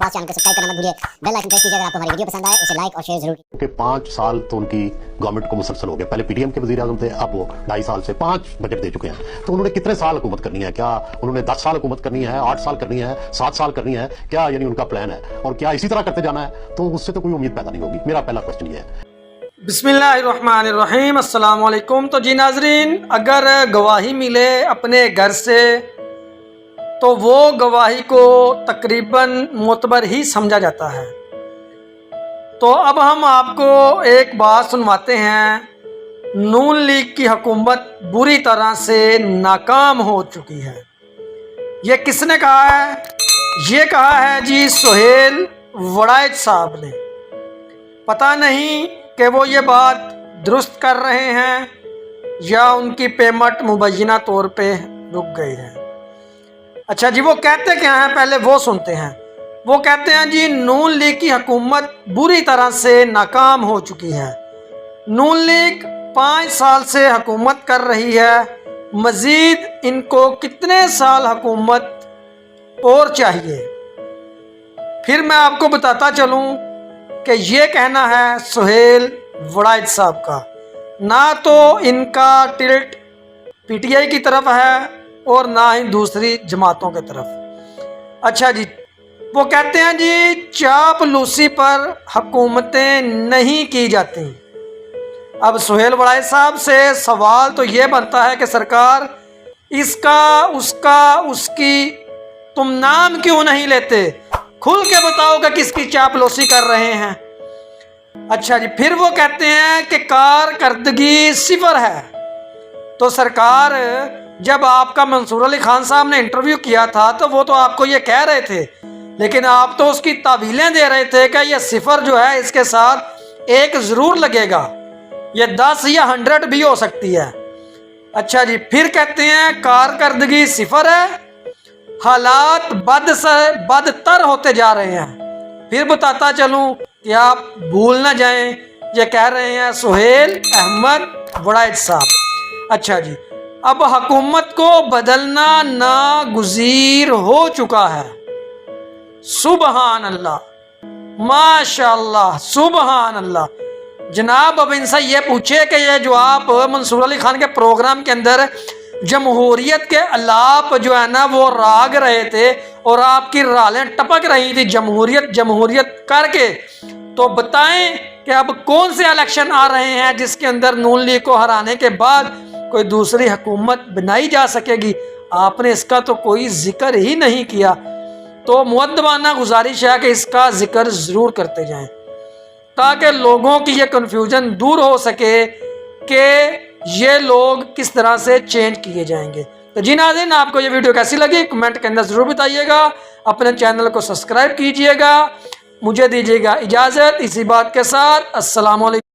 पास channel को subscribe करना मत भूलिए, बेल आइकन प्रेस कीजिए। अगर आपको हमारी वीडियो पसंद आए उसे लाइक और शेयर जरूर कीजिए। कि 5 साल तो उनकी गवर्नमेंट को मुसलसल हो गया। पहले पीडीएम के वजीर आजम थे, अब वो 2.5 साल से 5 बजट दे चुके हैं। तो उन्होंने कितने साल हुकूमत करनी है? क्या उन्होंने 10 साल हुकूमत करनी है, 8 साल करनी है, 7 साल करनी है? क्या यानी उनका प्लान है? और क्या इसी तरह करते जाना है? तो उससे तो कोई उम्मीद पैदा नहीं होगी। मेरा पहला क्वेश्चन ये है। बिस्मिल्लाहिर्रहमानिर्रहीम, अस्सलाम वालेकुम। तो जी नाजरीन, अगर गवाही मिले अपने घर से तो वो गवाही को तकरीबन मोतबर ही समझा जाता है। तो अब हम आपको एक बात सुनवाते हैं। नून लीग की हुकूमत बुरी तरह से नाकाम हो चुकी है। ये किसने कहा है? ये कहा है जी सुहेल वड़ाइच साहब ने। पता नहीं कि वो ये बात दुरुस्त कर रहे हैं या उनकी पेमेंट मुबैना तौर पे रुक गई है। अच्छा जी, वो कहते क्या हैं पहले वो सुनते हैं। वो कहते हैं जी नून लीग की हुकूमत बुरी तरह से नाकाम हो चुकी है। नून लीग 5 साल से हुकूमत कर रही है, मज़ीद इनको कितने साल हुकूमत और चाहिए? फिर मैं आपको बताता चलूँ कि ये कहना है सुहेल वड़ाइच साहब का, ना तो इनका टिल्ट पीटीआई की तरफ है और ना ही दूसरी जमातों की तरफ। अच्छा जी, वो कहते हैं जी चापलूसी पर हुकूमतें नहीं की जाती। अब सुहेल वड़ाइच साहब से सवाल तो ये बनता है कि सरकार इसका उसका उसकी तुम नाम क्यों नहीं लेते? खुल के बताओ कि किसकी चापलूसी कर रहे हैं। अच्छा जी, फिर वो कहते हैं कि कारकर्दगी सिफर है। तो सरकार, जब आपका मंसूर अली खान साहब ने इंटरव्यू किया था तो वो तो आपको ये कह रहे थे, लेकिन आप तो उसकी तावीलें दे रहे थे कि ये सिफर जो है इसके साथ एक ज़रूर लगेगा, ये 10 या 100 भी हो सकती है। अच्छा जी, फिर कहते हैं कारकर्दगी सिफर है, हालात बद से बदतर होते जा रहे हैं। फिर बताता चलूं कि आप भूल ना जाएं, ये कह रहे हैं सुहेल अहमद वड़ाइच साहब। अच्छा जी, अब हुकूमत को बदलना नागुज़ीर हो चुका है। सुबहान अल्लाह, माशाअल्लाह, सुबहान अल्लाह। जनाब, अब इनसे ये पूछे कि ये जो आप मंसूर अली खान के प्रोग्राम के अंदर जमहूरियत के अलाप जो है ना वो राग रहे थे और आपकी रालें टपक रही थी जमहूरियत जमहूरियत करके, तो बताएं कि अब कौन से इलेक्शन आ रहे हैं जिसके अंदर नून लीग को हराने के बाद कोई दूसरी हुकूमत बनाई जा सकेगी? आपने इसका तो कोई जिक्र ही नहीं किया। तो मुअद्दबाना गुजारिश है कि इसका जिक्र ज़रूर करते जाएं ताकि लोगों की ये कन्फ्यूजन दूर हो सके कि ये लोग किस तरह से चेंज किए जाएंगे। तो जी नाज़रीन, आपको ये वीडियो कैसी लगी कमेंट के अंदर ज़रूर बताइएगा। अपने चैनल को सब्सक्राइब कीजिएगा। मुझे दीजिएगा इजाज़त इसी बात के साथ। अस्सलाम वालेकुम।